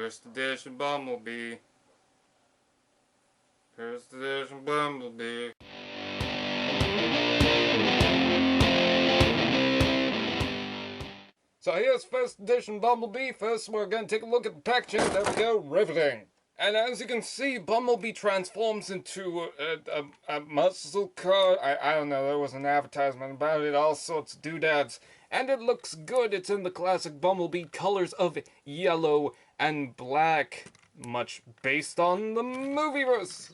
First edition Bumblebee. First edition Bumblebee. So here's first edition Bumblebee. First we're going to take a look at the packaging. There we go, riveting. And as you can see, Bumblebee transforms into a muscle car. I don't know, there was an advertisement about it, all sorts of doodads. And it looks good. It's in the classic Bumblebee colors of yellow and black. Much based on the movieverse.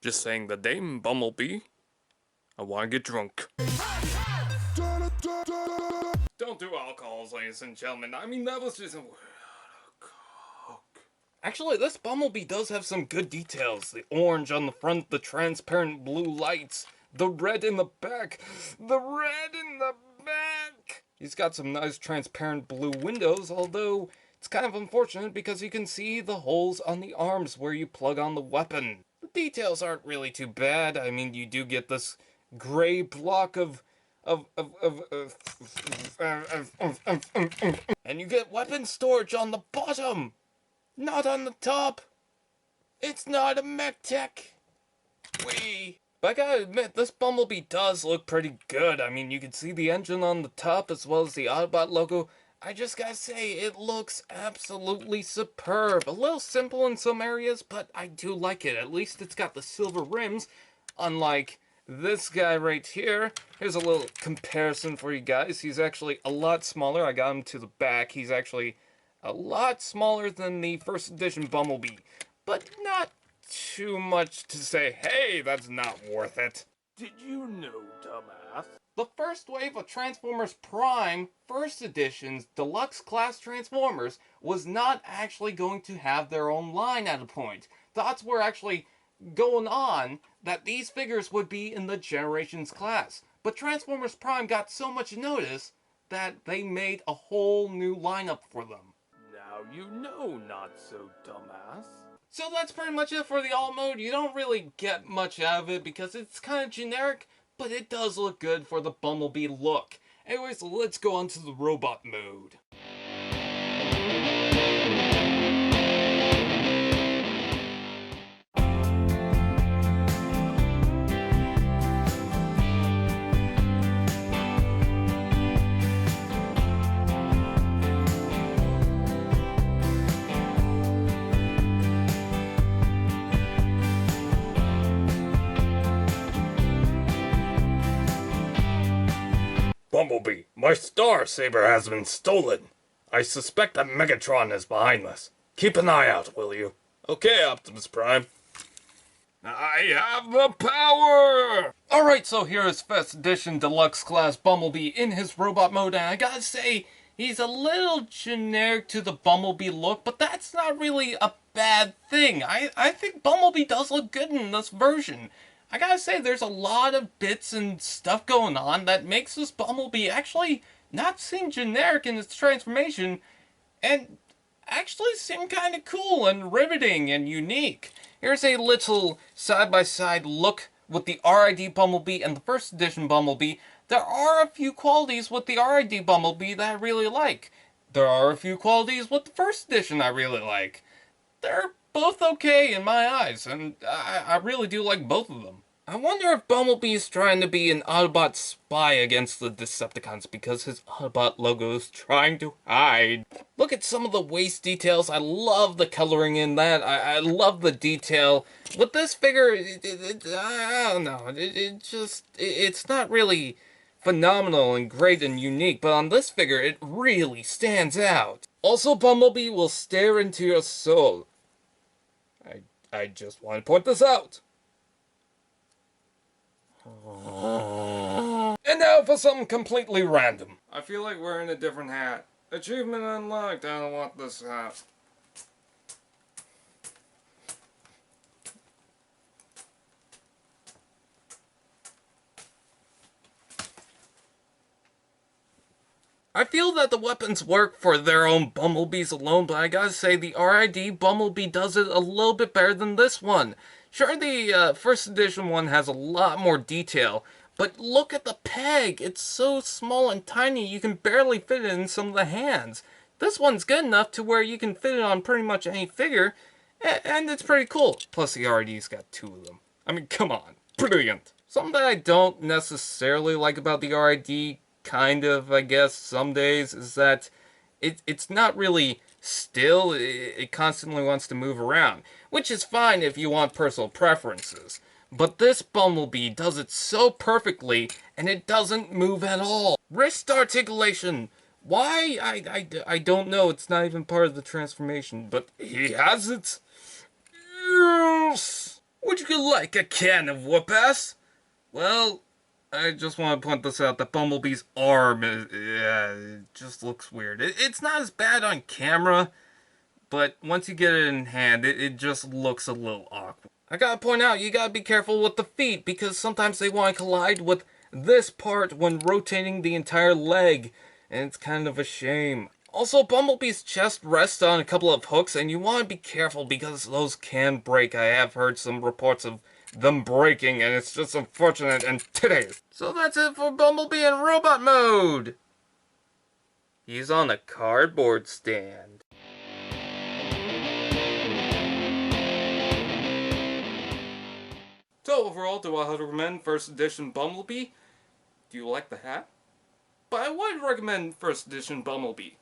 Just saying the name Bumblebee. I want to get drunk. Don't do alcohols, ladies and gentlemen. I mean, that was just a word of coke. Actually, this Bumblebee does have some good details. The orange on the front, the transparent blue lights, the red in the back. The red in the back! He's got some nice transparent blue windows, although it's kind of unfortunate because you can see the holes on the arms where you plug on the weapon. The details aren't really too bad. I mean, you do get this gray block and you get weapon storage on the bottom, not on the top. It's not a mech tech. But I gotta admit, this Bumblebee does look pretty good. I mean, you can see the engine on the top as well as the Autobot logo. I just gotta say, it looks absolutely superb. A little simple in some areas, but I do like it. At least it's got the silver rims, unlike this guy right here. Here's a little comparison for you guys. He's actually a lot smaller. I got him to the back. He's actually a lot smaller than the first edition Bumblebee. But not too much to say, hey, that's not worth it. Did you know, dumbass? The first wave of Transformers Prime First Edition's Deluxe class Transformers was not actually going to have their own line at a point. Thoughts were actually going on that these figures would be in the Generations class. But Transformers Prime got so much notice that they made a whole new lineup for them. Now you know, not so dumbass. So that's pretty much it for the alt mode. You don't really get much out of it because it's kind of generic, but it does look good for the Bumblebee look. Anyways, let's go on to the robot mode. Bumblebee, my Star Saber has been stolen. I suspect that Megatron is behind this. Keep an eye out, will you? Okay, Optimus Prime. I have the power! Alright, so here is First Edition Deluxe Class Bumblebee in his robot mode, and I gotta say, he's a little generic to the Bumblebee look, but that's not really a bad thing. I think Bumblebee does look good in this version. I gotta say, there's a lot of bits and stuff going on that makes this Bumblebee actually not seem generic in its transformation, and actually seem kind of cool and riveting and unique. Here's a little side-by-side look with the RID Bumblebee and the First Edition Bumblebee. There are a few qualities with the RID Bumblebee that I really like. There are a few qualities with the First Edition I really like. They're both okay in my eyes, and I really do like both of them. I wonder if Bumblebee is trying to be an Autobot spy against the Decepticons because his Autobot logo is trying to hide. Look at some of the waist details. I love the coloring in that. I love the detail. With this figure, I don't know. It's not really phenomenal and great and unique, but on this figure, it really stands out. Also, Bumblebee will stare into your soul. I just want to point this out. And now for something completely random. I feel like wearing a different hat. Achievement unlocked. I don't want this hat. I feel that the weapons work for their own Bumblebees alone, but I gotta say the RID Bumblebee does it a little bit better than this one. Sure, the First Edition one has a lot more detail, but look at the peg. It's so small and tiny you can barely fit it in some of the hands. This one's good enough to where you can fit it on pretty much any figure, and it's pretty cool. Plus the RD's got 2 of them. I mean, come on. Brilliant. Something that I don't necessarily like about the RID, kind of, I guess, some days, is that it's not really still. It constantly wants to move around, which is fine if you want personal preferences. But this Bumblebee does it so perfectly, and it doesn't move at all. Wrist articulation. Why? I don't know. It's not even part of the transformation, but he has it. Yes! Would you like a can of whoop-ass? Well, I just want to point this out. That Bumblebee's arm, it just looks weird. It's not as bad on camera, but once you get it in hand, it just looks a little awkward. I gotta point out, you gotta be careful with the feet, because sometimes they want to collide with this part when rotating the entire leg, and it's kind of a shame. Also, Bumblebee's chest rests on a couple of hooks, and you want to be careful because those can break. I have heard some reports of them breaking, and it's just unfortunate and titties. So that's it for Bumblebee in robot mode. He's on a cardboard stand. So overall, do I recommend first edition Bumblebee? Do you like the hat? But I would recommend first edition Bumblebee.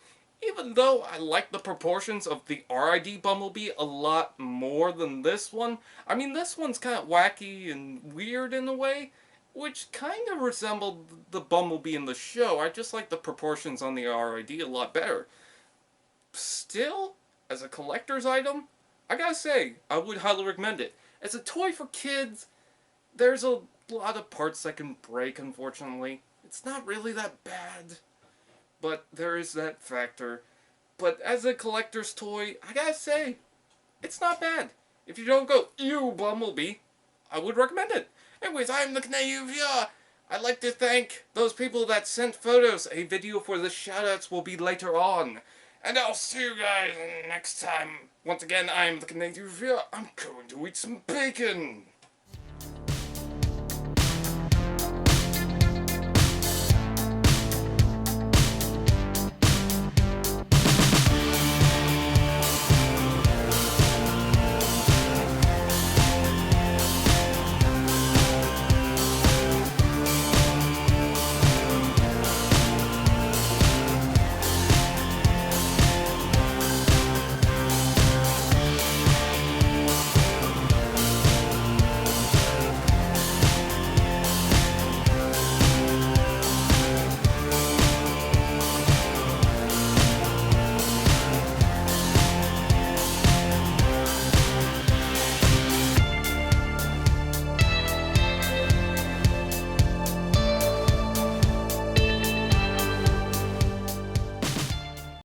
Even though I like the proportions of the RID Bumblebee a lot more than this one. I mean, this one's kind of wacky and weird in a way, which kind of resembled the Bumblebee in the show. I just like the proportions on the RID a lot better. Still, as a collector's item, I gotta say, I would highly recommend it. As a toy for kids, there's a lot of parts that can break, unfortunately. It's not really that bad, but there is that factor. But as a collector's toy, I gotta say, it's not bad. If you don't go, ew, Bumblebee, I would recommend it. Anyways, I'm the Canadia. I'd like to thank those people that sent photos. A video for the shoutouts will be later on. And I'll see you guys next time. Once again, I'm the Canadia. I'm going to eat some bacon.